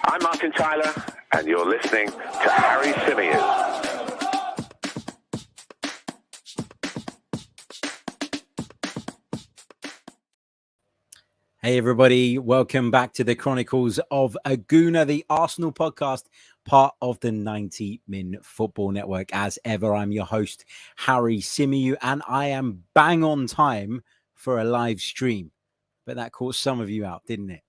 I'm Martin Tyler, and you're listening to Harry Symeou. Hey everybody, welcome back to the Chronicles of a Gooner, the Arsenal podcast, part of the 90-Min Football Network. As ever, I'm your host, Harry Symeou, and I am bang on time for a live stream. But that caught some of you out, didn't it?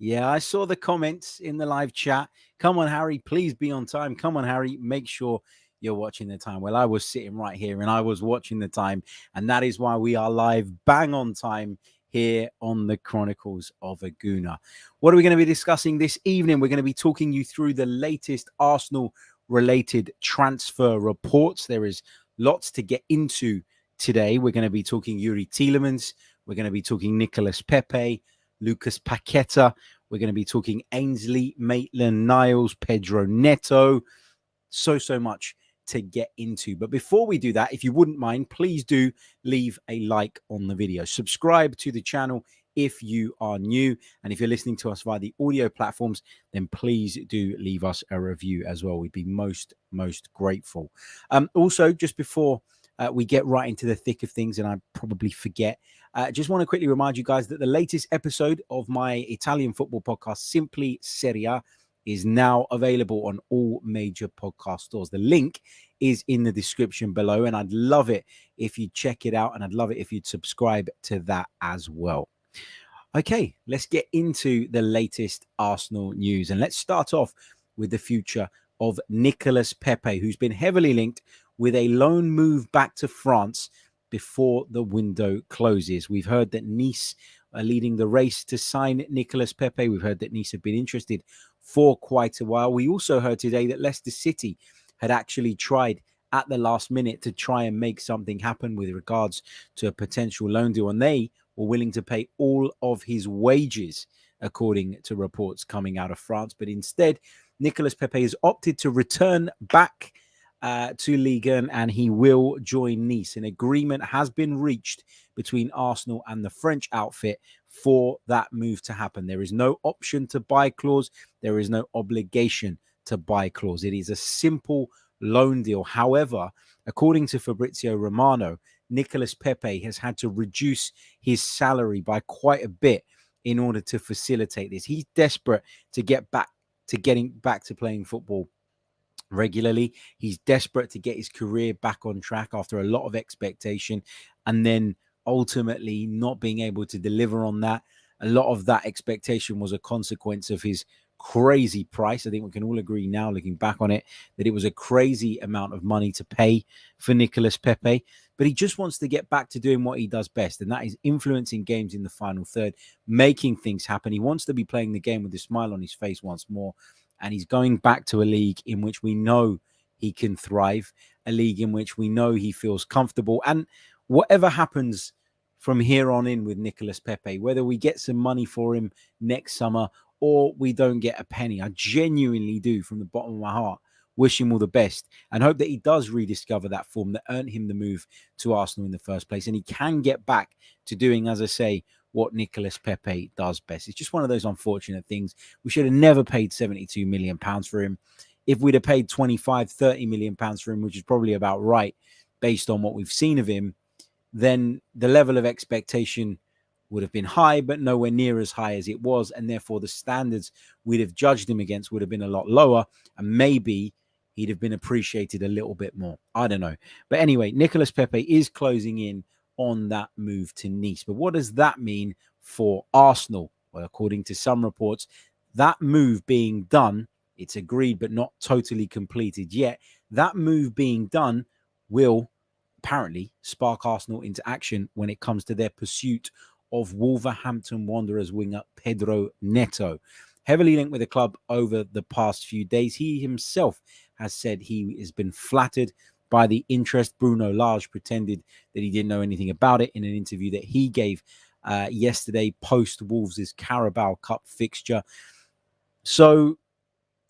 Yeah, I saw the comments in the live chat. Come on, Harry, please be on time. Come on, Harry, make sure you're watching the time. Well, I was sitting right here and I was watching the time, and that is why we are live bang on time here on the Chronicles of a Gooner. What are we going to be discussing this evening? We're going to be talking you through the latest Arsenal-related transfer reports. There is lots to get into today. We're going to be talking Yuri Tielemans. We're going to be talking Nicolas Pepe, Lucas Paqueta. We're going to be talking Ainsley, Maitland-Niles, Pedro Neto. So much to get into. But before we do that, if you wouldn't mind, please do leave a like on the video. Subscribe to the channel if you are new. And if you're listening to us via the audio platforms, then please do leave us a review as well. We'd be most grateful. Also, just before we get right into the thick of things, and I probably forget, just want to quickly remind you guys that the latest episode of my Italian football podcast, Simply Serie A, is now available on all major podcast stores. The link is in the description below, and I'd love it if you check it out, and I'd love it if you'd subscribe to that as well. Okay, let's get into the latest Arsenal news, and let's start off with the future of Nicolas Pepe, who's been heavily linked with a loan move back to France before the window closes. We've heard that Nice are leading the race to sign Nicolas Pepe. We've heard that Nice have been interested for quite a while. We also heard today that Leicester City had actually tried at the last minute to try and make something happen with regards to a potential loan deal, and they were willing to pay all of his wages, according to reports coming out of France. But instead, Nicolas Pepe has opted to return back to Ligue 1, and he will join Nice. An agreement has been reached between Arsenal and the French outfit for that move to happen. There is no option to buy clause. There is no obligation to buy clause. It is a simple loan deal. However, according to Fabrizio Romano, Nicolas Pepe has had to reduce his salary by quite a bit in order to facilitate this. He's desperate to get back to getting back to playing football regularly. He's desperate to get his career back on track after a lot of expectation, and then ultimately not being able to deliver on that. A lot of that expectation was a consequence of his crazy price. I think we can all agree now, looking back on it, that it was a crazy amount of money to pay for Nicolas Pepe. But he just wants to get back to doing what he does best, and that is influencing games in the final third, making things happen. He wants to be playing the game with a smile on his face once more. And he's going back to a league in which we know he can thrive, a league in which we know he feels comfortable. And whatever happens from here on in with Nicolas Pepe, whether we get some money for him next summer or we don't get a penny, I genuinely do, from the bottom of my heart, wish him all the best and hope that he does rediscover that form that earned him the move to Arsenal in the first place. And he can get back to doing, as I say, what Nicolas Pepe does best. It's just one of those unfortunate things. We should have never paid £72 million for him. If we'd have paid 25, 30 million pounds for him, which is probably about right based on what we've seen of him, then the level of expectation would have been high, but nowhere near as high as it was. And therefore the standards we'd have judged him against would have been a lot lower. And maybe he'd have been appreciated a little bit more. I don't know. But anyway, Nicolas Pepe is closing in on that move to Nice. But what does that mean for Arsenal? Well, according to some reports, that move being done, it's agreed but not totally completed yet. That move being done will apparently spark Arsenal into action when it comes to their pursuit of Wolverhampton Wanderers winger Pedro Neto. Heavily linked with the club over the past few days. He himself has said he has been flattered by the interest. Bruno Lage pretended that he didn't know anything about it in an interview that he gave yesterday post Wolves' Carabao Cup fixture. So,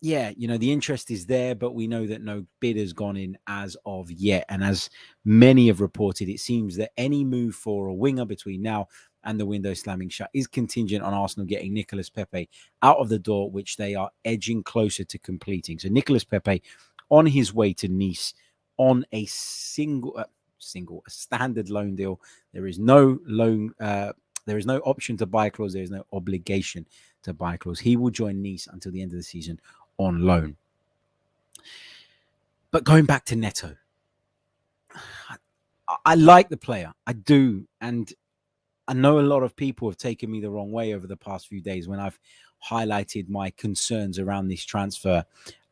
yeah, you know, the interest is there, but we know that no bid has gone in as of yet. And as many have reported, it seems that any move for a winger between now and the window slamming shut is contingent on Arsenal getting Nicolas Pepe out of the door, which they are edging closer to completing. So Nicolas Pepe on his way to Nice on a standard loan deal. There is no loan. There is no option to buy clause. There is no obligation to buy clause. He will join Nice until the end of the season on loan. But going back to Neto, I like the player. I do. And I know a lot of people have taken me the wrong way over the past few days when I've highlighted my concerns around this transfer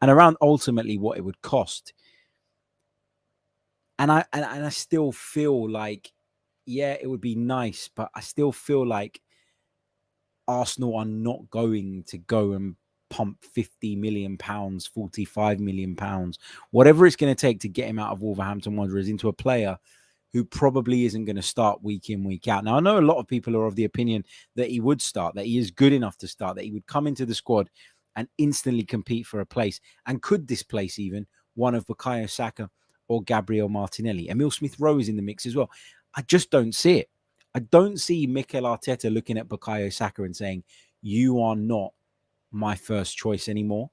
and around ultimately what it would cost. And I still feel like, yeah, it would be nice, but I still feel like Arsenal are not going to go and pump 50 million pounds, 45 million pounds, whatever it's going to take to get him out of Wolverhampton Wanderers into a player who probably isn't going to start week in, week out. Now, I know a lot of people are of the opinion that he would start, that he is good enough to start, that he would come into the squad and instantly compete for a place and could displace even one of Bukayo Saka or Gabriel Martinelli. Emile Smith-Rowe is in the mix as well. I just don't see it. I don't see Mikel Arteta looking at Bukayo Saka and saying, you are not my first choice anymore.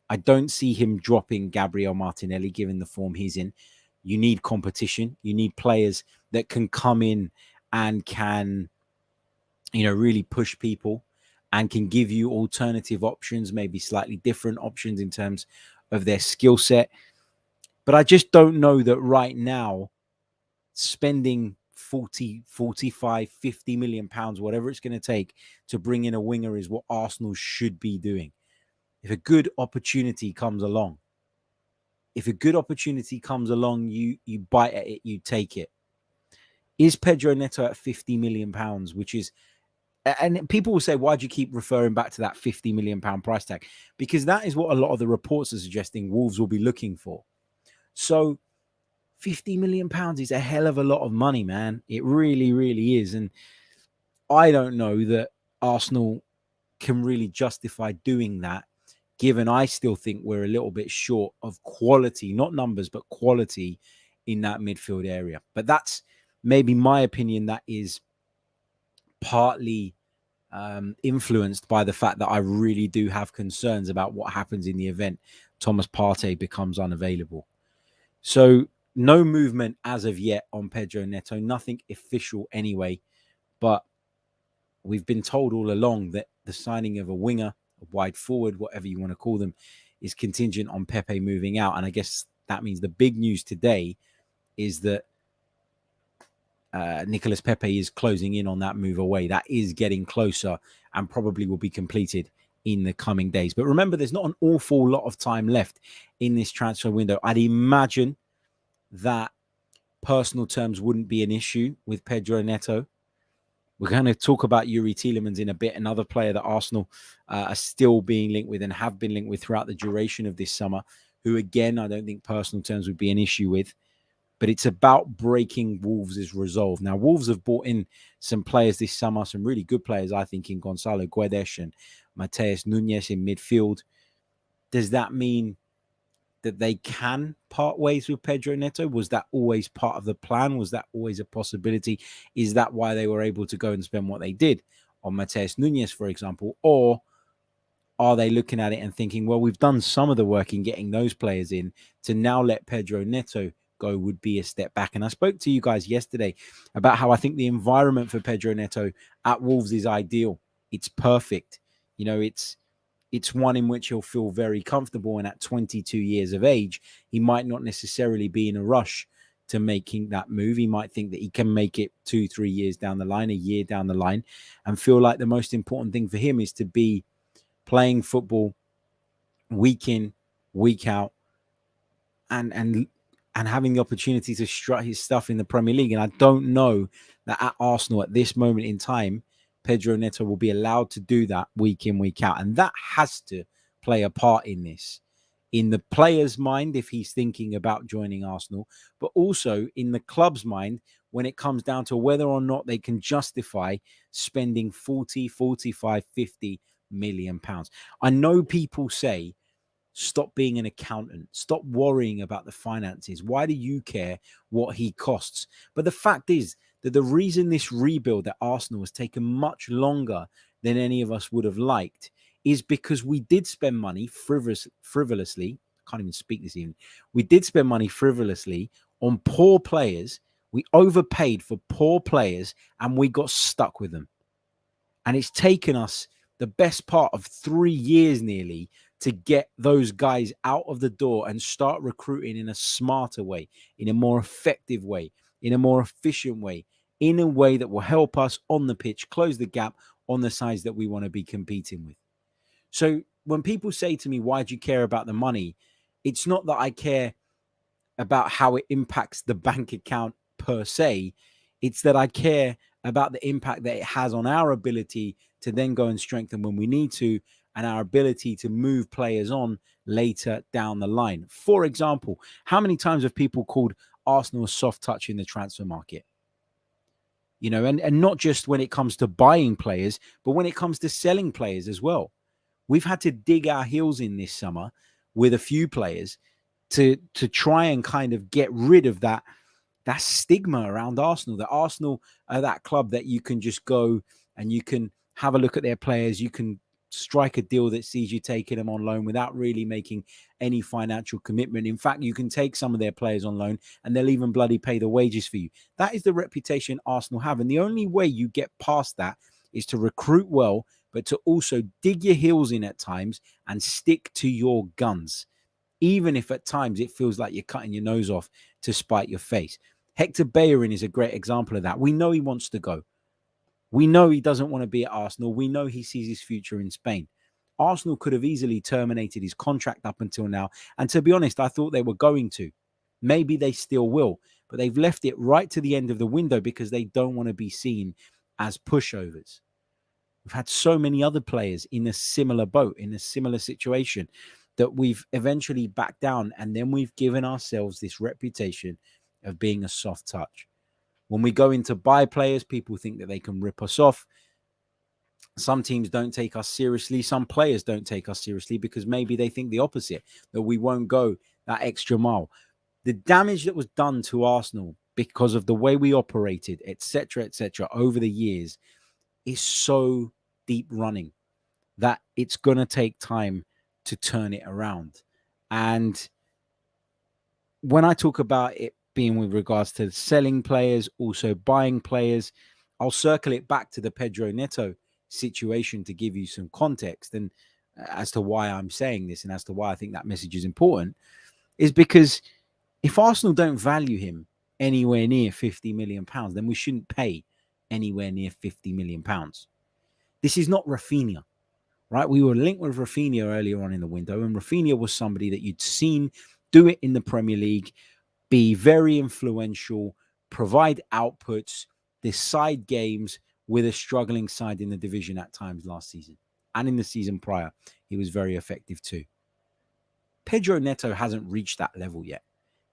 I don't see him dropping Gabriel Martinelli, given the form he's in. You need competition. You need players that can come in and can, really push people and can give you alternative options, maybe slightly different options in terms of their skill set. But I just don't know that right now spending 40, 45, 50 million pounds, whatever it's going to take to bring in a winger is what Arsenal should be doing. If a good opportunity comes along, you bite at it, you take it. Is Pedro Neto at 50 million pounds, which is, and people will say, why do you keep referring back to that 50 million pound price tag? Because that is what a lot of the reports are suggesting Wolves will be looking for. So 50 million pounds is a hell of a lot of money, man. It really, really is. And I don't know that Arsenal can really justify doing that, given I still think we're a little bit short of quality, not numbers, but quality in that midfield area. But that's maybe my opinion. That is partly influenced by the fact that I really do have concerns about what happens in the event Thomas Partey becomes unavailable. So no movement as of yet on Pedro Neto, nothing official anyway, but we've been told all along that the signing of a winger, a wide forward, whatever you want to call them, is contingent on Pepe moving out. And I guess that means the big news today is that Nicolas Pepe is closing in on that move away. That is getting closer and probably will be completed in the coming days. But remember, there's not an awful lot of time left in this transfer window. I'd imagine that personal terms wouldn't be an issue with Pedro Neto. We're going to talk about Yuri Tielemans in a bit, another player that Arsenal are still being linked with and have been linked with throughout the duration of this summer, who, again, I don't think personal terms would be an issue with. But it's about breaking Wolves' resolve. Now, Wolves have brought in some players this summer, some really good players, I think, in Gonzalo Guedes and Matheus Nunes in midfield. Does that mean that they can part ways with Pedro Neto? Was that always part of the plan? Was that always a possibility? Is that why they were able to go and spend what they did on Matheus Nunes, for example? Or are they looking at it and thinking, well, we've done some of the work in getting those players in, to now let Pedro Neto go would be a step back? And I spoke to you guys yesterday about how I think the environment for Pedro Neto at Wolves is ideal. It's perfect. It's one in which he'll feel very comfortable. And at 22 years of age, he might not necessarily be in a rush to making that move. He might think that he can make it 2-3 years down the line, a year down the line, and feel like the most important thing for him is to be playing football week in, week out, and having the opportunity to strut his stuff in the Premier League. And I don't know that at Arsenal at this moment in time, Pedro Neto will be allowed to do that week in, week out. And that has to play a part in this, in the player's mind if he's thinking about joining Arsenal, but also in the club's mind when it comes down to whether or not they can justify spending 40, 45, 50 million pounds. I know people say, stop being an accountant. Stop worrying about the finances. Why do you care what he costs? But the fact is, that the reason this rebuild at Arsenal has taken much longer than any of us would have liked is because we did spend money frivolously. I can't even speak this evening. We did spend money frivolously on poor players. We overpaid for poor players and we got stuck with them. And it's taken us the best part of 3 years nearly to get those guys out of the door and start recruiting in a smarter way, in a more effective way, in a more efficient way, in a way that will help us on the pitch, close the gap on the sides that we want to be competing with. So when people say to me, why do you care about the money? It's not that I care about how it impacts the bank account per se. It's that I care about the impact that it has on our ability to then go and strengthen when we need to, and our ability to move players on later down the line. For example, how many times have people called Arsenal a soft touch in the transfer market? You know, and not just when it comes to buying players, but when it comes to selling players as well. We've had to dig our heels in this summer with a few players to try and kind of get rid of that stigma around Arsenal, that Arsenal are that club that you can just go and you can have a look at their players. You can strike a deal that sees you taking them on loan without really making any financial commitment. In fact, you can take some of their players on loan and they'll even bloody pay the wages for you. That is the reputation Arsenal have. And the only way you get past that is to recruit well, but to also dig your heels in at times and stick to your guns, even if at times it feels like you're cutting your nose off to spite your face. Hector Bellerin is a great example of that. We know he wants to go. We know he doesn't want to be at Arsenal. We know he sees his future in Spain. Arsenal could have easily terminated his contract up until now. And to be honest, I thought they were going to. Maybe they still will. But they've left it right to the end of the window because they don't want to be seen as pushovers. We've had so many other players in a similar boat, in a similar situation, that we've eventually backed down, and then we've given ourselves this reputation of being a soft touch. When we go in to buy players, people think that they can rip us off. Some teams don't take us seriously. Some players don't take us seriously because maybe they think the opposite, that we won't go that extra mile. The damage that was done to Arsenal because of the way we operated, etc., over the years is so deep running that it's going to take time to turn it around. And when I talk about it being with regards to selling players, also buying players, I'll circle it back to the Pedro Neto situation to give you some context and as to why I'm saying this and as to why I think that message is important, is because if Arsenal don't value him anywhere near £50 million, then we shouldn't pay anywhere near £50 million. This is not Rafinha, right? We were linked with Rafinha earlier on in the window, and Rafinha was somebody that you'd seen do it in the Premier League, be very influential, provide outputs, decide games with a struggling side in the division at times last season. And in the season prior, he was very effective too. Pedro Neto hasn't reached that level yet.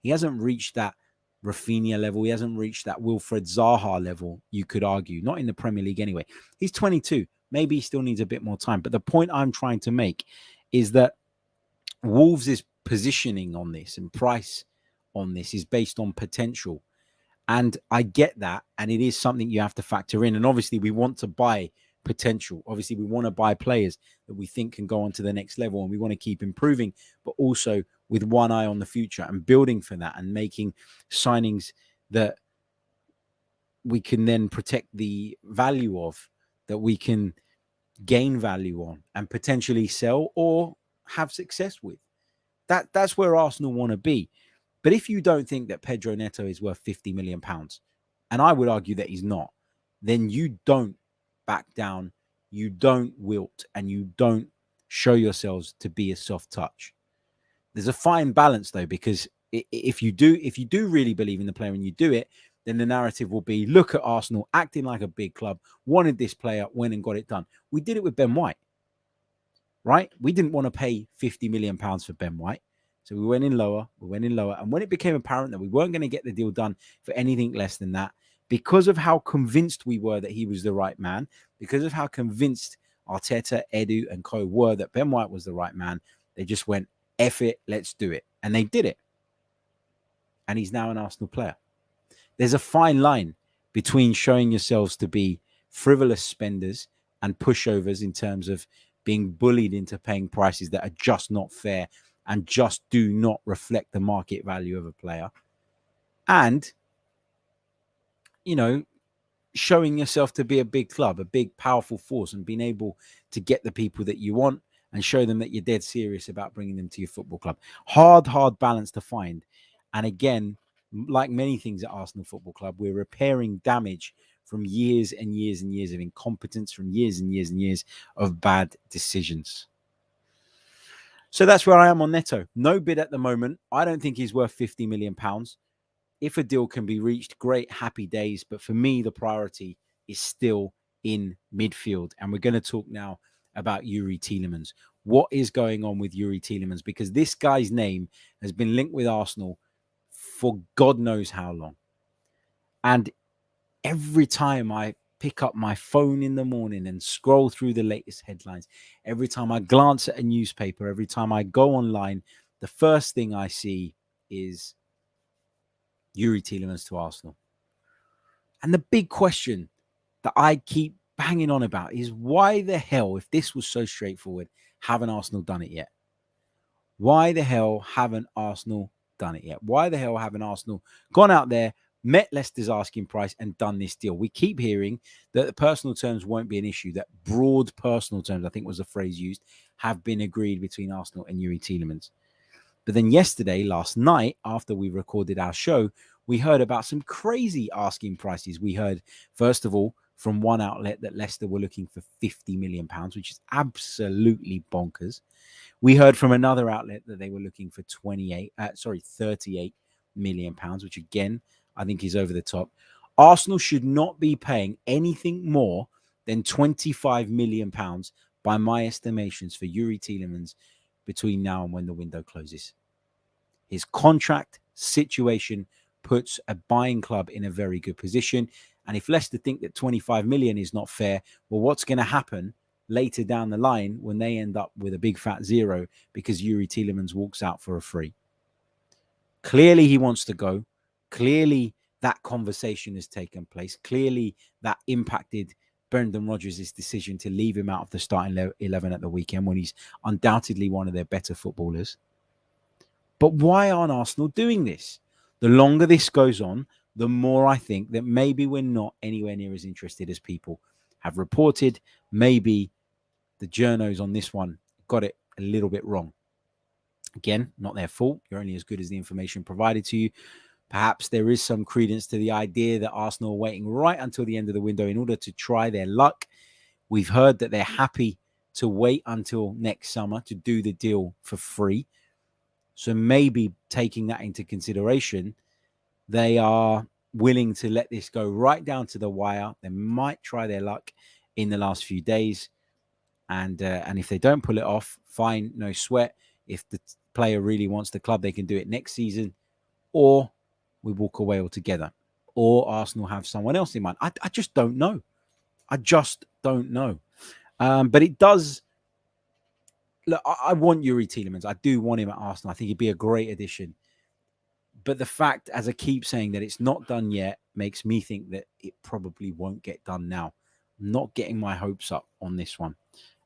He hasn't reached that Rafinha level. He hasn't reached that Wilfred Zaha level, you could argue. Not in the Premier League anyway. He's 22. Maybe he still needs a bit more time. But the point I'm trying to make is that Wolves' positioning on this and price on this is based on potential. And I get that. And it is something you have to factor in. And obviously, we want to buy potential. Obviously, we want to buy players that we think can go on to the next level. And we want to keep improving, but also with one eye on the future and building for that and making signings that we can then protect the value of, that we can gain value on and potentially sell or have success with. That's where Arsenal want to be. But if you don't think that Pedro Neto is worth £50 million, and I would argue that he's not, then you don't back down, you don't wilt, and you don't show yourselves to be a soft touch. There's a fine balance though, because if you do really believe in the player and you do it, then the narrative will be, look at Arsenal acting like a big club, wanted this player, went and got it done. We did it with Ben White, right? We didn't want to pay £50 million for Ben White. So we went in lower. And when it became apparent that we weren't going to get the deal done for anything less than that, because of how convinced we were that he was the right man, because of how convinced Arteta, Edu, and co were that Ben White was the right man, they just went, F it, let's do it. And they did it. And he's now an Arsenal player. There's a fine line between showing yourselves to be frivolous spenders and pushovers in terms of being bullied into paying prices that are just not fair and just do not reflect the market value of a player, and, you know, showing yourself to be a big club, a big, powerful force, and being able to get the people that you want and show them that you're dead serious about bringing them to your football club. Hard balance to find. And again, like many things at Arsenal Football Club, we're repairing damage from years and years and years of incompetence, from years and years and years of bad decisions. So that's where I am on Neto. No bid at the moment. I don't think he's worth £50 million. If a deal can be reached, great, happy days. But for me, the priority is still in midfield. And we're going to talk now about Yuri Tielemans. What is going on with Yuri Tielemans? Because this guy's name has been linked with Arsenal for God knows how long. And every time I pick up my phone in the morning and scroll through the latest headlines, every time I glance at a newspaper, every time I go online, the first thing I see is Yuri Tielemans to Arsenal. And the big question that I keep banging on about is, why the hell, if this was so straightforward, haven't Arsenal done it yet? Why the hell haven't Arsenal done it yet? Why the hell haven't Arsenal gone out there, met Leicester's asking price and done this deal? We keep hearing that the personal terms won't be an issue, that broad personal terms, I think was the phrase used, have been agreed between Arsenal and Yuri Tielemans. But then yesterday, last night, after we recorded our show, we heard about some crazy asking prices. We heard, first of all, from one outlet that Leicester were looking for £50 million, which is absolutely bonkers. We heard from another outlet that they were looking for 38 million pounds, which again, I think is over the top. Arsenal should not be paying anything more than 25 million pounds, by my estimations, for Yuri Tielemans between now and when the window closes. His contract situation puts a buying club in a very good position. And if Leicester think that 25 million is not fair, well, what's going to happen later down the line when they end up with a big fat zero because Yuri Tielemans walks out for a free? Clearly he wants to go. Clearly that conversation has taken place. Clearly that impacted Brendan Rodgers' decision to leave him out of the starting 11 at the weekend, when he's undoubtedly one of their better footballers. But why aren't Arsenal doing this? The longer this goes on, the more I think that maybe we're not anywhere near as interested as people have reported. Maybe the journos on this one got it a little bit wrong. Again, not their fault. You're only as good as the information provided to you. Perhaps there is some credence to the idea that Arsenal are waiting right until the end of the window in order to try their luck. We've heard that they're happy to wait until next summer to do the deal for free. So maybe taking that into consideration, they are willing to let this go right down to the wire. They might try their luck in the last few days. And if they don't pull it off, fine, no sweat. If the player really wants the club, they can do it next season. Or we walk away altogether. Or Arsenal have someone else in mind. I just don't know. I just don't know. But it does... Look, I want Yuri Tielemans. I do want him at Arsenal. I think he'd be a great addition. But the fact, as I keep saying, that it's not done yet makes me think that it probably won't get done now. I'm not getting my hopes up on this one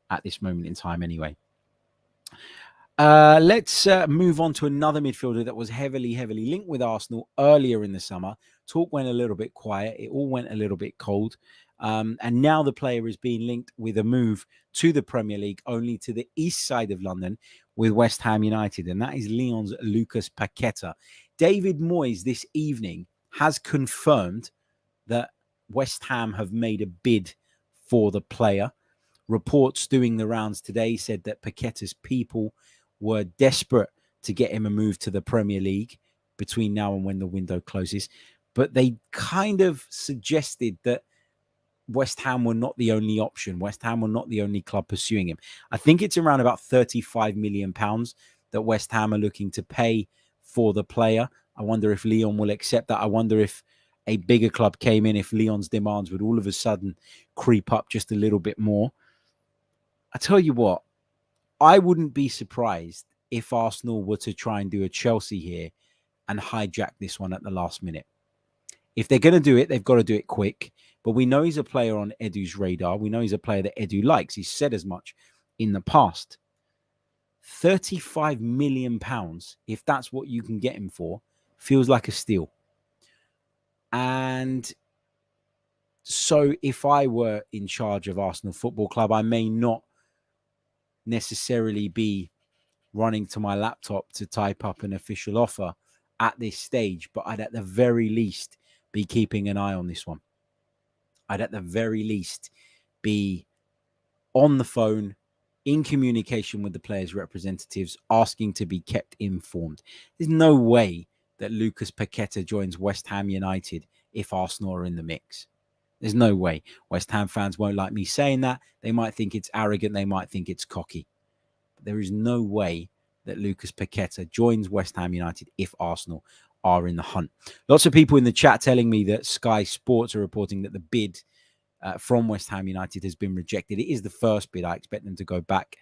at this moment in time anyway. Let's move on to another midfielder that was heavily linked with Arsenal earlier in the summer. Talk went a little bit quiet. It all went a little bit cold. And now the player is being linked with a move to the Premier League, only to the east side of London with West Ham United. And that is Lyon's Lucas Paqueta. David Moyes this evening has confirmed that West Ham have made a bid for the player. Reports doing the rounds today said that Paqueta's people were desperate to get him a move to the Premier League between now and when the window closes. But they kind of suggested that West Ham were not the only option. West Ham were not the only club pursuing him. I think it's around about £35 million that West Ham are looking to pay for the player. I wonder if Lyon will accept that. I wonder if a bigger club came in, if Lyon's demands would all of a sudden creep up just a little bit more. I tell you what, I wouldn't be surprised if Arsenal were to try and do a Chelsea here and hijack this one at the last minute. If they're going to do it, they've got to do it quick. But we know he's a player on Edu's radar. We know he's a player that Edu likes. He's said as much in the past. £35 million, if that's what you can get him for, feels like a steal. And so if I were in charge of Arsenal Football Club, I may not necessarily be running to my laptop to type up an official offer at this stage, but I'd at the very least be keeping an eye on this one. I'd at the very least be on the phone, in communication with the players' representatives, asking to be kept informed. There's no way that Lucas Paqueta joins West Ham United if Arsenal are in the mix. There's no way. West Ham fans won't like me saying that. They might think it's arrogant. They might think it's cocky. But there is no way that Lucas Paqueta joins West Ham United if Arsenal are in the hunt. Lots of people in the chat telling me that Sky Sports are reporting that the bid from West Ham United has been rejected. It is the first bid. I expect them to go back.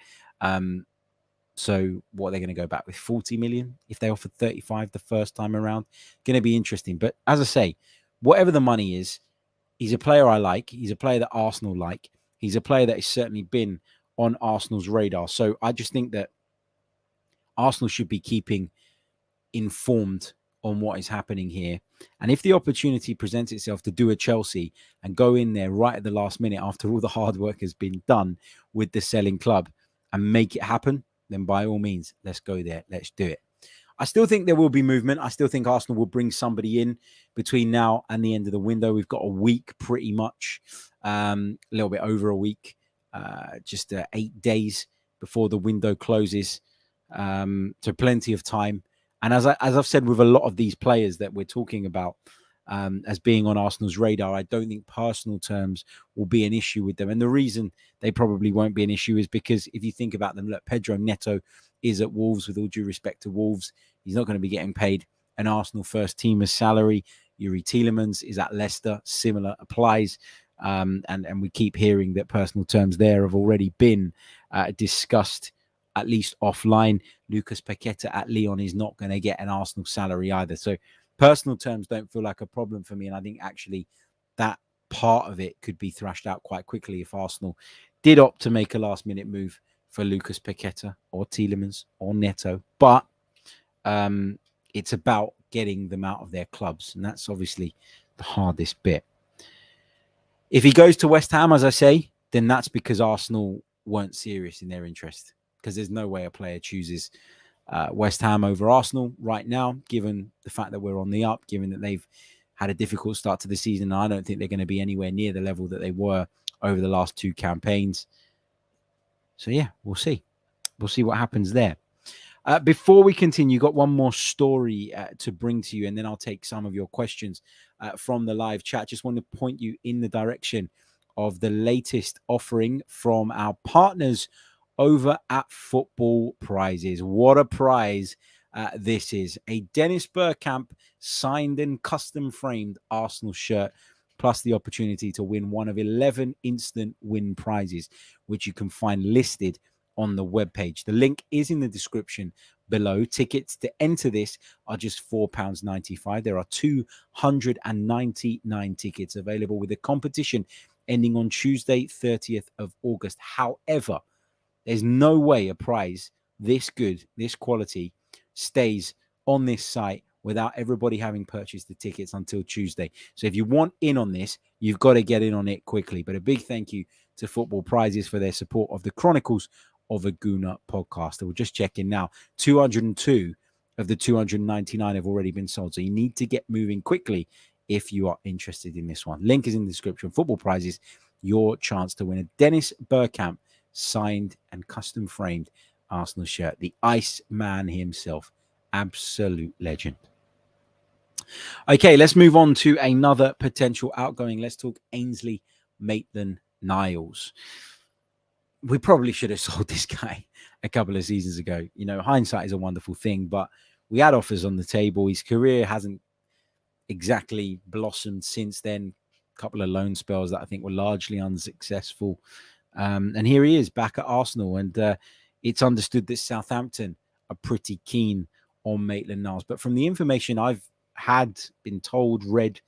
So what are they going to go back with? 40 million if they offered 35 the first time around? Going to be interesting. But as I say, whatever the money is, he's a player I like. He's a player that Arsenal like. He's a player that has certainly been on Arsenal's radar. So I just think that Arsenal should be keeping informed on what is happening here. And if the opportunity presents itself to do a Chelsea and go in there right at the last minute after all the hard work has been done with the selling club and make it happen, then by all means, let's go there. Let's do it. I still think there will be movement. I still think Arsenal will bring somebody in between now and the end of the window. We've got a week pretty much, a little bit over a week, just 8 days before the window closes. So plenty of time. And as I've said with a lot of these players that we're talking about as being on Arsenal's radar, I don't think personal terms will be an issue with them. And the reason they probably won't be an issue is because if you think about them, look, Pedro Neto is at Wolves, with all due respect to Wolves. He's not going to be getting paid an Arsenal first teamer's salary. Yuri Tielemans is at Leicester. Similar applies. And we keep hearing that personal terms there have already been discussed, at least offline. Lucas Paqueta at Lyon is not going to get an Arsenal salary either. So personal terms don't feel like a problem for me. And I think actually that part of it could be thrashed out quite quickly if Arsenal did opt to make a last minute move for Lucas Paqueta or Tielemans or Neto. But it's about getting them out of their clubs. And that's obviously the hardest bit. If he goes to West Ham, as I say, then that's because Arsenal weren't serious in their interest. Because there's no way a player chooses West Ham over Arsenal right now, given the fact that we're on the up, given that they've had a difficult start to the season. And I don't think they're going to be anywhere near the level that they were over the last two campaigns. So, yeah, we'll see. We'll see what happens there. Before we continue, got one more story to bring to you, and then I'll take some of your questions from the live chat. Just want to point you in the direction of the latest offering from our partners over at Football Prizes. What a prize this is. A Dennis Bergkamp signed and custom framed Arsenal shirt, plus the opportunity to win one of 11 instant win prizes, which you can find listed on the webpage. The link is in the description below. Tickets to enter this are just £4.95. There are 299 tickets available, with the competition ending on Tuesday, 30th of August. However, there's no way a prize this good, this quality, stays on this site without everybody having purchased the tickets until Tuesday. So if you want in on this, you've got to get in on it quickly. But a big thank you to Football Prizes for their support of the Chronicles of a Gooner podcast. We'll just check in now. 202 of the 299 have already been sold. So you need to get moving quickly if you are interested in this one. Link is in the description. Football Prizes, your chance to win a Dennis Bergkamp signed and custom framed Arsenal shirt. The Iceman himself. Absolute legend. Okay, let's move on to another potential outgoing. Let's talk Ainsley Maitland-Niles. We probably should have sold this guy a couple of seasons ago. You know, hindsight is a wonderful thing, but we had offers on the table. His career hasn't exactly blossomed since then. A couple of loan spells that I think were largely unsuccessful. And here he is back at Arsenal. And it's understood that Southampton are pretty keen on Maitland-Niles. But from the information I've had been told, read,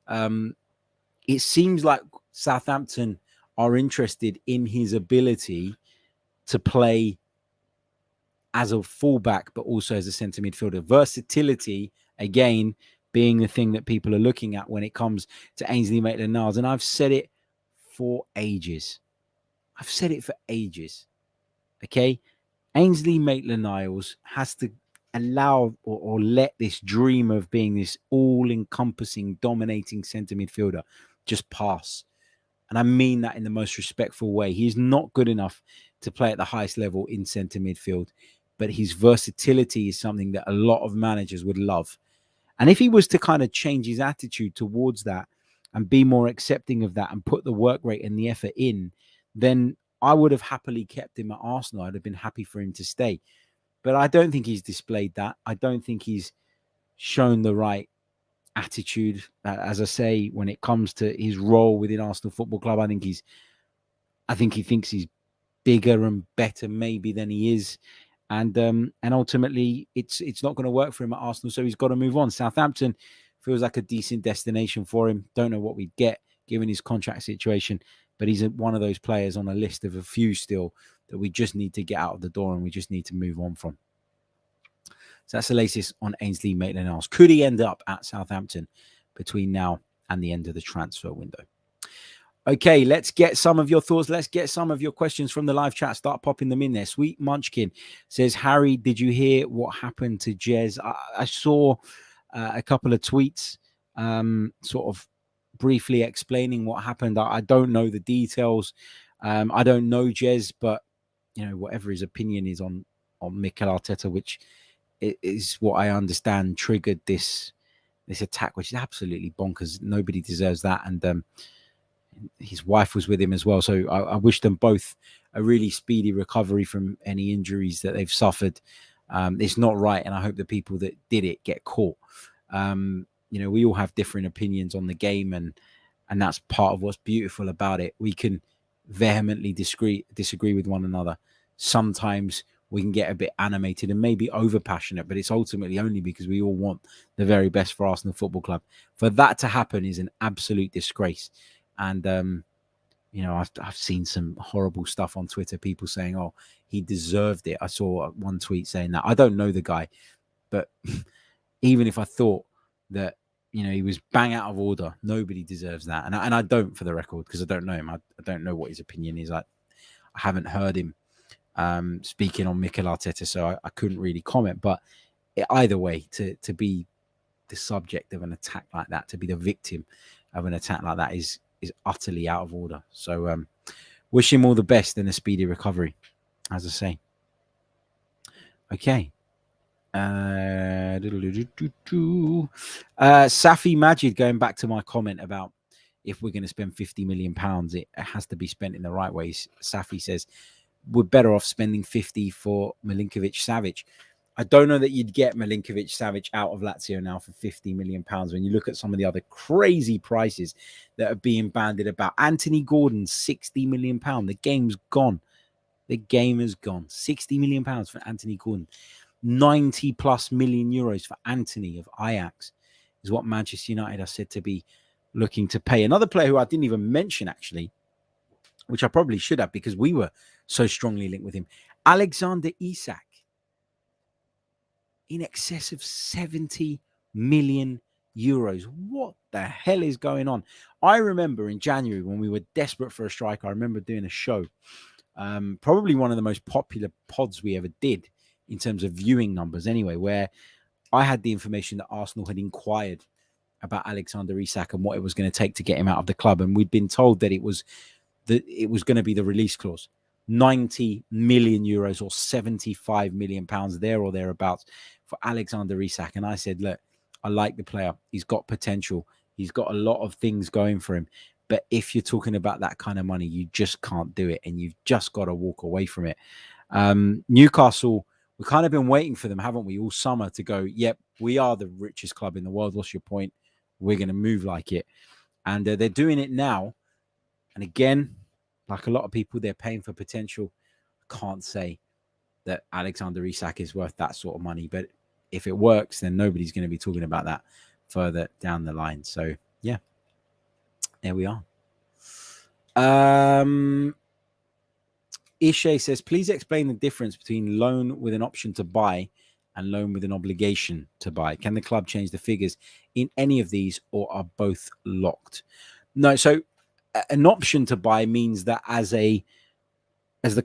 it seems like Southampton are interested in his ability to play as a fullback, but also as a centre midfielder. Versatility, again, being the thing that people are looking at when it comes to Ainsley Maitland-Niles. And I've said it for ages. Okay? Ainsley Maitland-Niles has to allow or let this dream of being this all-encompassing, dominating centre midfielder just pass. And I mean that in the most respectful way. He is not good enough to play at the highest level in centre midfield, but his versatility is something that a lot of managers would love. And if he was to kind of change his attitude towards that and be more accepting of that and put the work rate and the effort in, then I would have happily kept him at Arsenal. I'd have been happy for him to stay. But I don't think he's displayed that. I don't think he's shown the right attitude, as I say, when it comes to his role within Arsenal Football Club. I think he thinks he's bigger and better maybe than he is. And ultimately, it's not going to work for him at Arsenal, so he's got to move on. Southampton feels like a decent destination for him. Don't know what we'd get given his contract situation, but he's one of those players on a list of a few still that we just need to get out of the door and we just need to move on from. So that's the latest on Ainsley Maitland-Niles. Could he end up at Southampton between now and the end of the transfer window? Okay, let's get some of your thoughts. Let's get some of your questions from the live chat. Start popping them in there. Sweet Munchkin says, Harry, did you hear what happened to Jez? I saw a couple of tweets sort of briefly explaining what happened. I don't know the details. I don't know Jez, but, you know, whatever his opinion is on Mikel Arteta, which is what I understand triggered this attack, which is absolutely bonkers. Nobody deserves that. And his wife was with him as well. So I wish them both a really speedy recovery from any injuries that they've suffered. It's not right. And I hope the people that did it get caught. You know, we all have different opinions on the game, and that's part of what's beautiful about it. We can vehemently disagree with one another. Sometimes we can get a bit animated and maybe over passionate, but it's ultimately only because we all want the very best for Arsenal Football Club. For that to happen is an absolute disgrace. And, you know, I've seen some horrible stuff on Twitter, people saying, oh, he deserved it. I saw one tweet saying that. I don't know the guy, but even if I thought that, you know, he was bang out of order, nobody deserves that. And I don't, for the record, because I don't know him. I don't know what his opinion is. I haven't heard him speaking on Mikel Arteta, so I couldn't really comment. But either way, to be the subject of an attack like that, to be the victim of an attack like that is utterly out of order. So wish him all the best and a speedy recovery, as I say. Okay. Safi Majid, going back to my comment about if we're going to spend £50 million, it has to be spent in the right ways. Safi says we're better off spending 50 for Milinkovic-Savic. I don't know that you'd get Milinkovic-Savic out of Lazio now for £50 million when you look at some of the other crazy prices that are being bandied about. Anthony Gordon, £60 million. The game's gone. The game is gone. £60 million for Anthony Gordon. 90 plus million euros for Anthony of Ajax is what Manchester United are said to be looking to pay. Another player who I didn't even mention, actually, which I probably should have because we were so strongly linked with him, Alexander Isak, in excess of 70 million euros. What the hell is going on? I remember in January when we were desperate for a striker, I remember doing a show, probably one of the most popular pods we ever did in terms of viewing numbers anyway, where I had the information that Arsenal had inquired about Alexander Isak and what it was going to take to get him out of the club. And we'd been told that it was going to be the release clause, 90 million euros or 75 million pounds there or thereabouts for Alexander Isak. And I said, look, I like the player. He's got potential. He's got a lot of things going for him. But if you're talking about that kind of money, you just can't do it. And you've just got to walk away from it. Newcastle, we've kind of been waiting for them, haven't we, all summer to go, yep, we are the richest club in the world. What's your point? We're going to move like it. And they're doing it now. And again, like a lot of people, they're paying for potential. Can't say that Alexander Isak is worth that sort of money. But if it works, then nobody's going to be talking about that further down the line. So yeah, there we are. Ishay says, please explain the difference between loan with an option to buy and loan with an obligation to buy. Can the club change the figures in any of these, or are both locked? No. So an option to buy means that as the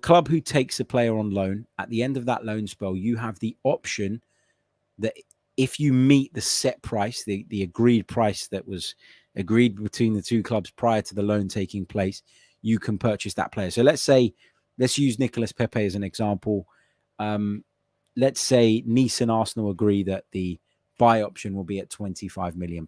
club who takes a player on loan, at the end of that loan spell, you have the option that if you meet the set price, the agreed price that was agreed between the two clubs prior to the loan taking place, you can purchase that player. So let's use Nicolas Pepe as an example. Let's say Nice and Arsenal agree that the buy option will be at £25 million.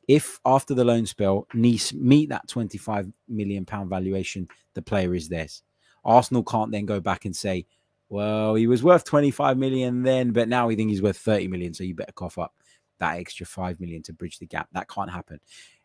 If after the loan spell, Nice meet that £25 million valuation, the player is theirs. Arsenal can't then go back and say, well, he was worth 25 million then, but now we think he's worth 30 million. So you better cough up that extra 5 million to bridge the gap. That can't happen.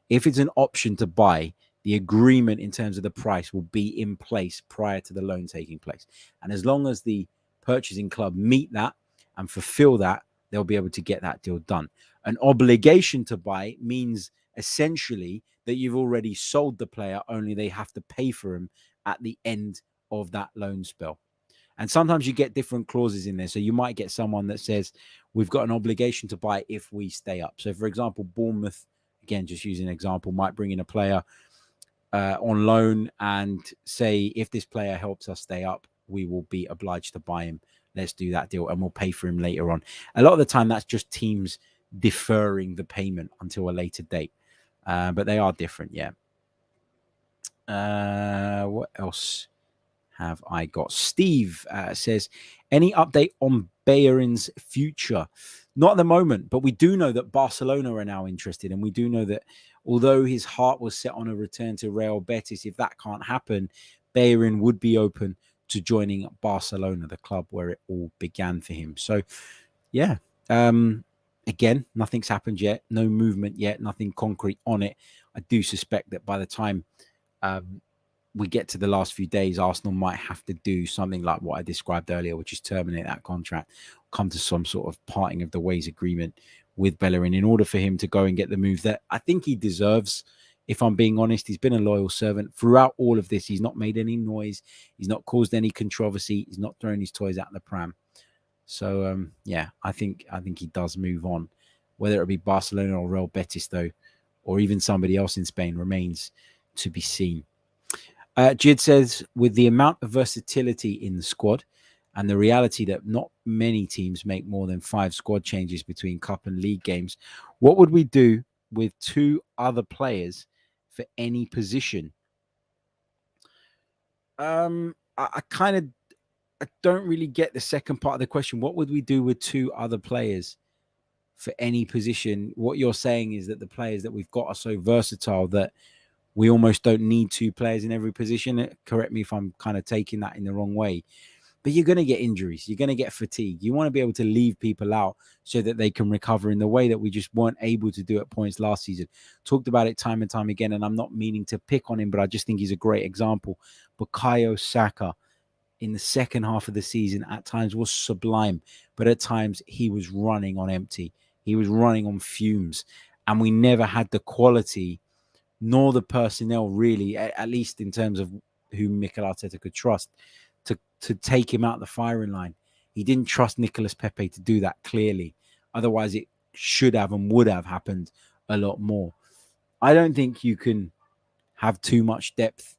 If it's an option to buy, the agreement in terms of the price will be in place prior to the loan taking place. And as long as the purchasing club meet that and fulfill that, they'll be able to get that deal done. An obligation to buy means essentially that you've already sold the player, only they have to pay for him at the end of that loan spell. And sometimes you get different clauses in there. So you might get someone that says, we've got an obligation to buy if we stay up. So for example, Bournemouth, again, just using an example, might bring in a player on loan and say, if this player helps us stay up, we will be obliged to buy him. Let's do that deal and we'll pay for him later on. A lot of the time, that's just teams deferring the payment until a later date. But they are different, yeah. What else have I got? Steve says, any update on Bellerin's future? Not at the moment, but we do know that Barcelona are now interested. And we do know that although his heart was set on a return to Real Betis, if that can't happen, Bellerin would be open to joining Barcelona, the club where it all began for him. So, yeah. Again, nothing's happened yet. No movement yet. Nothing concrete on it. I do suspect that by the time we get to the last few days, Arsenal might have to do something like what I described earlier, which is terminate that contract, come to some sort of parting of the ways agreement with Bellerin in order for him to go and get the move that I think he deserves. If I'm being honest, he's been a loyal servant throughout all of this. He's not made any noise. He's not caused any controversy. He's not thrown his toys out of the pram. So, yeah, I think he does move on. Whether it be Barcelona or Real Betis, though, or even somebody else in Spain, remains to be seen. Jid says, with the amount of versatility in the squad and the reality that not many teams make more than 5 squad changes between cup and league games, what would we do with 2 other players for any position? I don't really get the second part of the question. What would we do with 2 other players for any position? What you're saying is that the players that we've got are so versatile that we almost don't need 2 players in every position. Correct me if I'm kind of taking that in the wrong way. But you're going to get injuries. You're going to get fatigue. You want to be able to leave people out so that they can recover in the way that we just weren't able to do at points last season. Talked about it time and time again, and I'm not meaning to pick on him, but I just think he's a great example. Bukayo Saka, in the second half of the season, at times was sublime, but at times he was running on empty. He was running on fumes, and we never had the quality nor the personnel, really, at least in terms of who Mikel Arteta could trust, to take him out the firing line. He didn't trust Nicolas Pepe to do that, clearly. Otherwise, it should have and would have happened a lot more. I don't think you can have too much depth.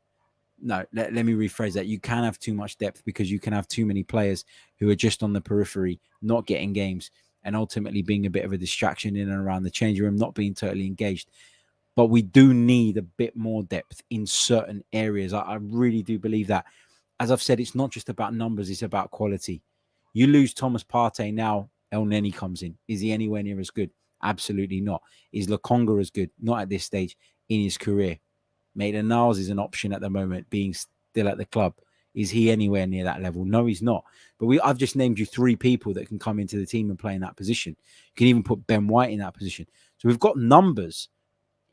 No, let me rephrase that. You can have too much depth because you can have too many players who are just on the periphery, not getting games, and ultimately being a bit of a distraction in and around the changing room, not being totally engaged. But we do need a bit more depth in certain areas. I really do believe that. As I've said, it's not just about numbers, it's about quality. You lose Thomas Partey now, El Neni comes in. Is he anywhere near as good? Absolutely not. Is Lokonga as good? Not at this stage in his career. Maitland-Niles is an option at the moment, being still at the club. Is he anywhere near that level? No, he's not. But I've just named you 3 people that can come into the team and play in that position. You can even put Ben White in that position. So we've got numbers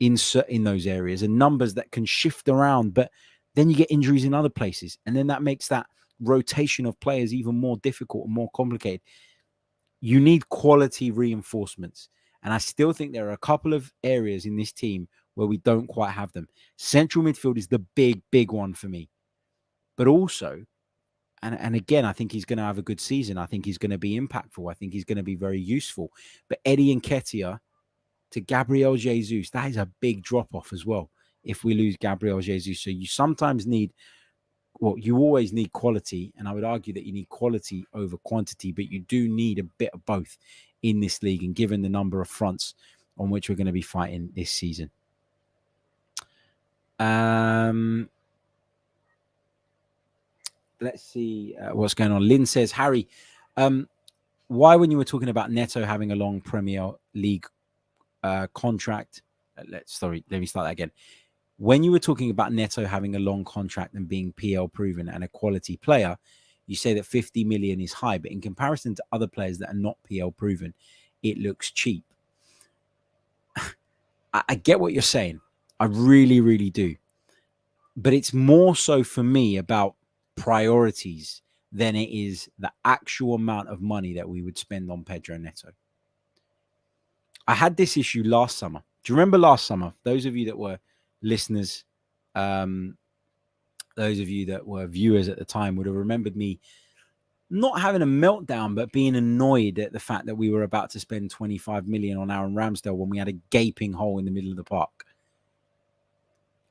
in those areas and numbers that can shift around, but then you get injuries in other places. And then that makes that rotation of players even more difficult and more complicated. You need quality reinforcements. And I still think there are a couple of areas in this team where we don't quite have them. Central midfield is the big one for me. But also, and again, I think he's going to have a good season. I think he's going to be impactful. I think he's going to be very useful. But Eddie Nketiah to Gabriel Jesus, that is a big drop-off as well if we lose Gabriel Jesus. So you sometimes need, well, you always need quality. And I would argue that you need quality over quantity, but you do need a bit of both in this league. And given the number of fronts on which we're going to be fighting this season. Let's see what's going on. Lynn says, Harry, why, when you were talking about Neto having a long Premier League contract, let me start that again. When you were talking about Neto having a long contract and being PL proven and a quality player, you say that 50 million is high, but in comparison to other players that are not PL proven, it looks cheap. I get what you're saying. I really, really do. But it's more so for me about priorities than it is the actual amount of money that we would spend on Pedro Neto. I had this issue last summer. Do you remember last summer? Those of you that were listeners, those of you that were viewers at the time would have remembered me not having a meltdown, but being annoyed at the fact that we were about to spend 25 million on Aaron Ramsdale when we had a gaping hole in the middle of the park.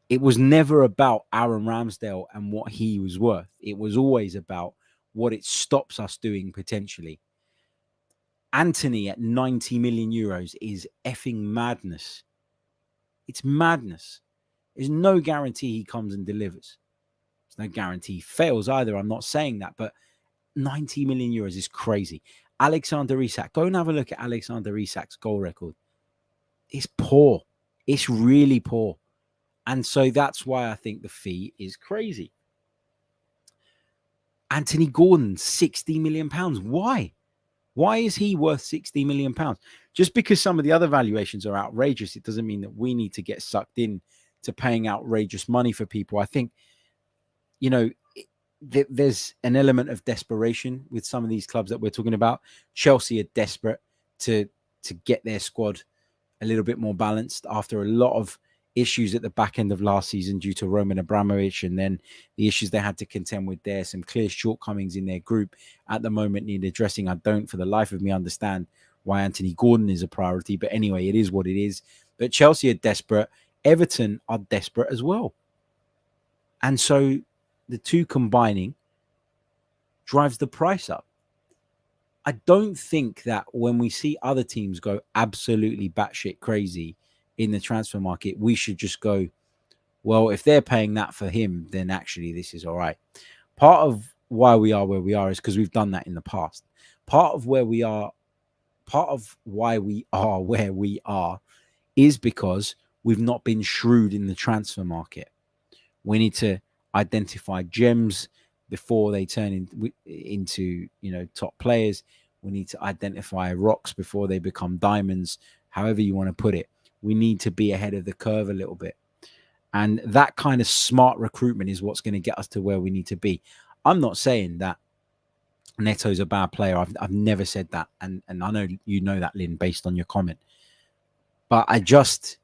It was never about Aaron Ramsdale and what he was worth. It was always about what it stops us doing potentially. Anthony at 90 million euros is effing madness. It's madness. There's no guarantee he comes and delivers. There's no guarantee he fails either. I'm not saying that, but 90 million euros is crazy. Alexander Isak, go and have a look at Alexander Isak's goal record. It's poor. It's really poor. And so that's why I think the fee is crazy. Anthony Gordon, 60 million pounds. Why? Why is he worth 60 million pounds? Just because some of the other valuations are outrageous, it doesn't mean that we need to get sucked in to paying outrageous money for people. I think, you know, there's an element of desperation with some of these clubs that we're talking about. Chelsea are desperate to get their squad a little bit more balanced after a lot of issues at the back end of last season due to Roman Abramovich, and then the issues they had to contend with there. Some clear shortcomings in their group at the moment need addressing. I don't for the life of me understand why Anthony Gordon is a priority, but anyway, it is what it is. But Chelsea are desperate. Everton are desperate as well. And so the two combining drives the price up. I don't think that when we see other teams go absolutely batshit crazy in the transfer market, we should just go, well, if they're paying that for him, then actually this is all right. Part of why we are where we are is because we've done that in the past. Part of why we are where we are is because we've not been shrewd in the transfer market. We need to identify gems before they turn into top players. We need to identify rocks before they become diamonds, however you want to put it. We need to be ahead of the curve a little bit. And that kind of smart recruitment is what's going to get us to where we need to be. I'm not saying that Neto's a bad player. I've never said that. And I know you know that, Lynn, based on your comment. But I just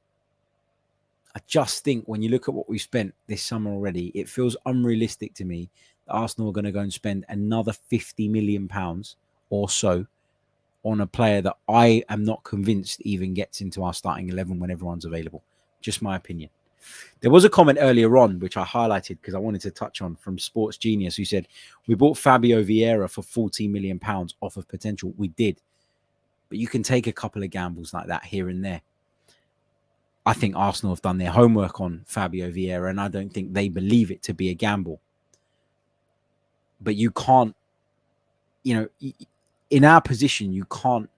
think when you look at what we've spent this summer already, it feels unrealistic to me that Arsenal are going to go and spend another £50 million or so on a player that I am not convinced even gets into our starting 11 when everyone's available. Just my opinion. There was a comment earlier on, which I highlighted because I wanted to touch on, from Sports Genius, who said, we bought Fabio Vieira for £14 million off of potential. We did. But you can take a couple of gambles like that here and there. I think Arsenal have done their homework on Fabio Vieira, and I don't think they believe it to be a gamble. But you can't, in our position, you can't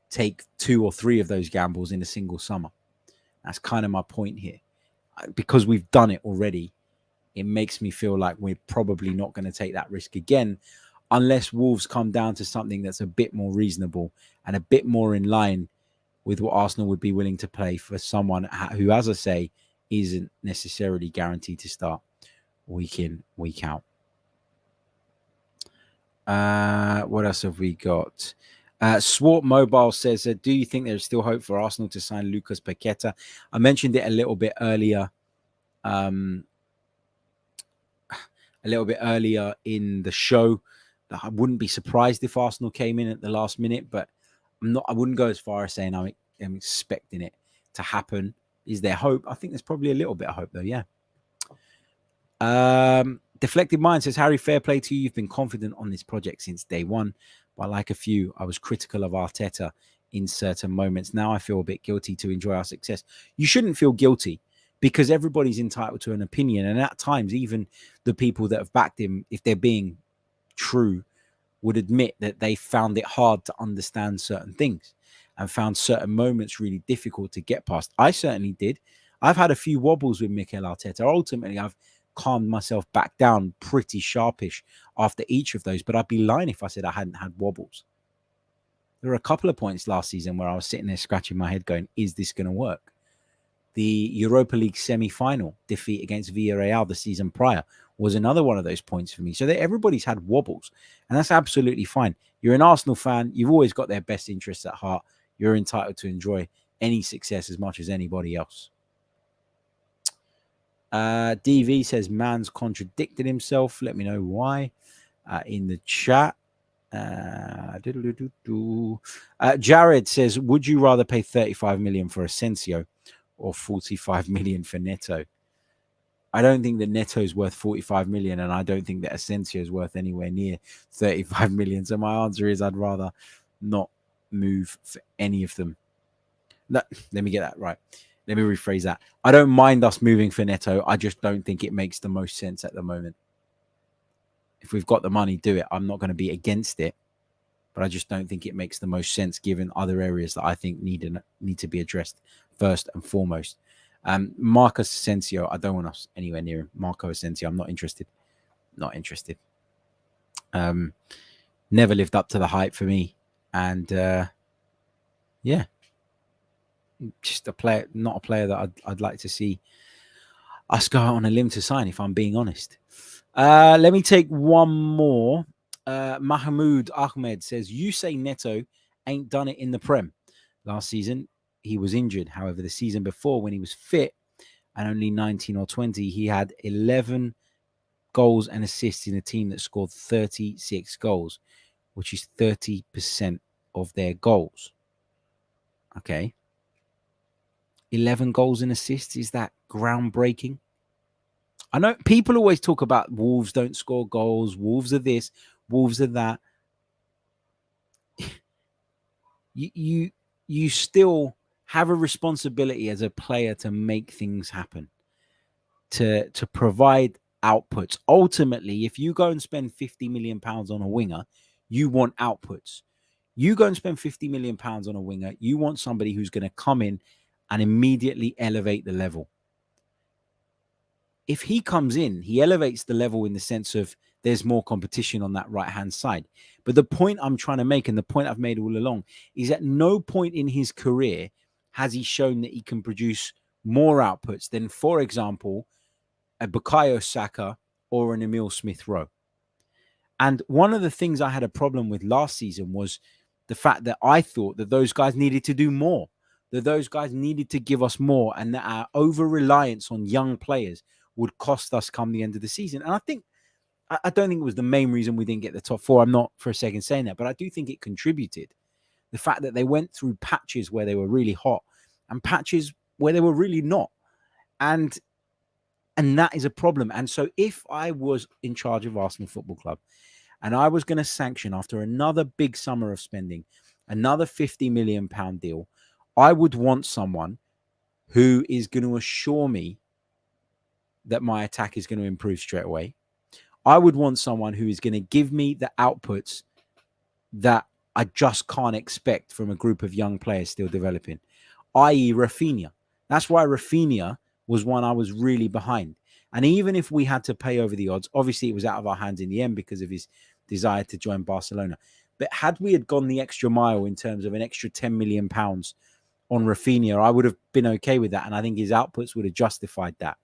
take 2 or 3 of those gambles in a single summer. That's kind of my point here. Because we've done it already, it makes me feel like we're probably not going to take that risk again, unless Wolves come down to something that's a bit more reasonable and a bit more in line with what Arsenal would be willing to pay for someone who, as I say, isn't necessarily guaranteed to start week in, week out. What else have we got? Swart Mobile says, do you think there's still hope for Arsenal to sign Lucas Paqueta? I mentioned it a little bit earlier. In the show. I wouldn't be surprised if Arsenal came in at the last minute, but I wouldn't go as far as saying I'm expecting it to happen. Is there hope? I think there's probably a little bit of hope, though. Yeah. Deflected Mind says, Harry, fair play to you. You've been confident on this project since day one. But like a few, I was critical of Arteta in certain moments. Now I feel a bit guilty to enjoy our success. You shouldn't feel guilty because everybody's entitled to an opinion. And at times, even the people that have backed him, if they're being true, would admit that they found it hard to understand certain things and found certain moments really difficult to get past. I certainly did. I've had a few wobbles with Mikel Arteta. Ultimately, I've calmed myself back down pretty sharpish after each of those, but I'd be lying if I said I hadn't had wobbles. There were a couple of points last season where I was sitting there scratching my head going, is this going to work? The Europa League semi-final defeat against Villarreal the season prior was another one of those points for me. So that everybody's had wobbles, and that's absolutely fine. You're an Arsenal fan. You've always got their best interests at heart. You're entitled to enjoy any success as much as anybody else. DV says, man's contradicted himself. Let me know why in the chat. Jared says, would you rather pay 35 million for Asensio or 45 million for Neto? I don't think that Neto is worth 45 million, and I don't think that Asensio is worth anywhere near 35 million. So my answer is I'd rather not move for any of them. Let me get that right. Let me rephrase that. I don't mind us moving for Neto. I just don't think it makes the most sense at the moment. If we've got the money, do it. I'm not going to be against it, but I just don't think it makes the most sense given other areas that I think need to be addressed first and foremost. Marcus Asensio, I don't want us anywhere near him. Marco Asensio, I'm not interested. Not interested. Never lived up to the hype for me. And yeah, just a player, not a player that I'd like to see us go out on a limb to sign, if I'm being honest. Let me take one more. Mahmoud Ahmed says, you say Neto ain't done it in the Prem. Last season, he was injured. However, the season before, when he was fit and only 19 or 20, he had 11 goals and assists in a team that scored 36 goals, which is 30% of their goals. Okay. 11 goals and assists. Is that groundbreaking? I know people always talk about Wolves don't score goals. Wolves are this, Wolves are that. You still have a responsibility as a player to make things happen, to provide outputs. Ultimately, if you go and spend 50 million pounds on a winger, you want outputs. You go and spend 50 million pounds on a winger, you want somebody who's going to come in and immediately elevate the level. If he comes in, he elevates the level in the sense of there's more competition on that right-hand side. But the point I'm trying to make, and the point I've made all along, is at no point in his career has he shown that he can produce more outputs than, for example, a Bukayo Saka or an Emile Smith-Rowe. And one of the things I had a problem with last season was the fact that I thought that those guys needed to do more, that those guys needed to give us more, and that our over-reliance on young players would cost us come the end of the season. And I don't think it was the main reason we didn't get the top four. I'm not for a second saying that, but I do think it contributed. The fact that they went through patches where they were really hot and patches where they were really not. And that is a problem. And so if I was in charge of Arsenal Football Club and I was going to sanction, after another big summer of spending, another £50 million deal, I would want someone who is going to assure me that my attack is going to improve straight away. I would want someone who is going to give me the outputs that I just can't expect from a group of young players still developing, i.e. Rafinha. That's why Rafinha was one I was really behind. And even if we had to pay over the odds, obviously it was out of our hands in the end because of his desire to join Barcelona. But had we had gone the extra mile in terms of an extra £10 million on Rafinha, I would have been okay with that. And I think his outputs would have justified that.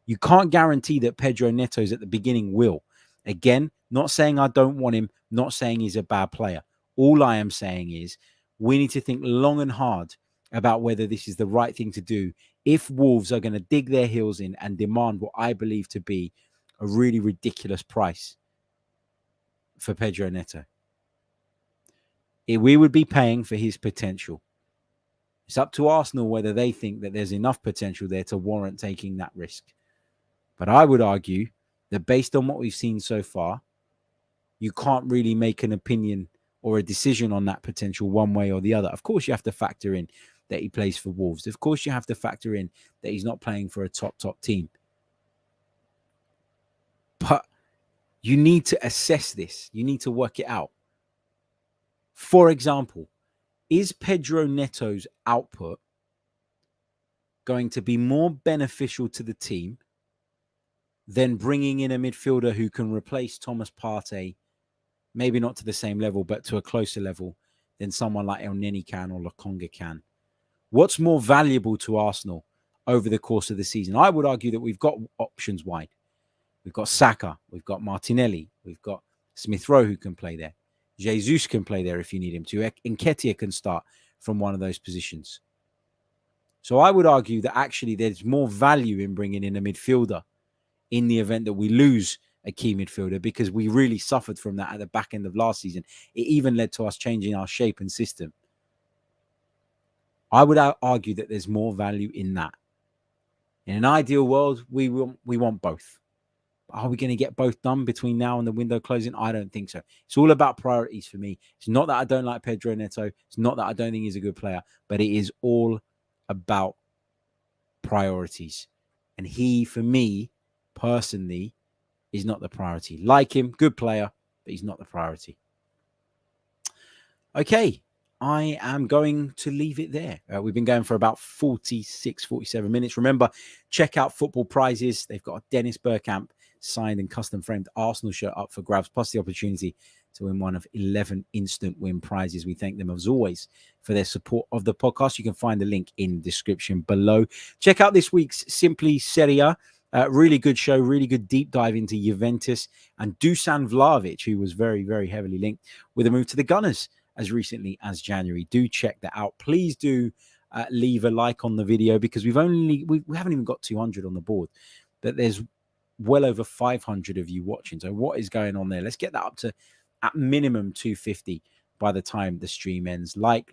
You can't guarantee that Pedro Neto's at the beginning will. Again, not saying I don't want him, not saying he's a bad player. All I am saying is we need to think long and hard about whether this is the right thing to do if Wolves are going to dig their heels in and demand what I believe to be a really ridiculous price for Pedro Neto. We would be paying for his potential. It's up to Arsenal whether they think that there's enough potential there to warrant taking that risk. But I would argue that based on what we've seen so far, you can't really make an opinion or a decision on that potential one way or the other. Of course, you have to factor in that he plays for Wolves. Of course, you have to factor in that he's not playing for a top team. But you need to assess this. You need to work it out. For example, is Pedro Neto's output going to be more beneficial to the team than bringing in a midfielder who can replace Thomas Partey, maybe not to the same level, but to a closer level than someone like El Neni can or Lokonga can? What's more valuable to Arsenal over the course of the season? I would argue that we've got options wide. We've got Saka, we've got Martinelli, we've got Smith Rowe who can play there. Jesus can play there if you need him to. Nketiah can start from one of those positions. So I would argue that actually there's more value in bringing in a midfielder in the event that we lose a key midfielder, because we really suffered from that at the back end of last season. It even led to us changing our shape and system. I would argue that there's more value in that. In an ideal world, we want both. Are we going to get both done between now and the window closing? I don't think so. It's all about priorities for me. It's not that I don't like Pedro Neto. It's not that I don't think he's a good player, but it is all about priorities. And he, for me, personally, is not the priority. Like him, good player, but he's not the priority. Okay, I am going to leave it there. We've been going for about 46, 47 minutes. Remember, check out Football Prizes. They've got a Dennis Bergkamp signed and custom framed Arsenal shirt up for grabs, plus the opportunity to win one of 11 instant win prizes. We thank them as always for their support of the podcast. You can find the link in the description below. Check out this week's Simply Serie A. Really good show, really good deep dive into Juventus and Dusan Vlahovic, who was very, very heavily linked with a move to the Gunners as recently as January. Do check that out. Please do leave a like on the video, because we haven't even got 200 on the board, but there's well over 500 of you watching. So what is going on there? Let's get that up to at minimum 250 by the time the stream ends. Like,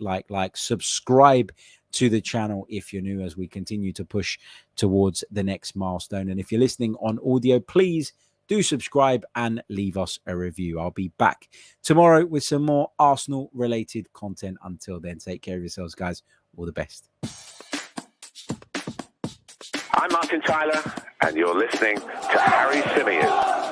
subscribe to the channel if you're new, as we continue to push towards the next milestone. And if you're listening on audio, please do subscribe and leave us a review. I'll be back tomorrow with some more Arsenal related content. Until then, take care of yourselves, guys. All the best. I'm Martin Tyler, and you're listening to Harry Symeou.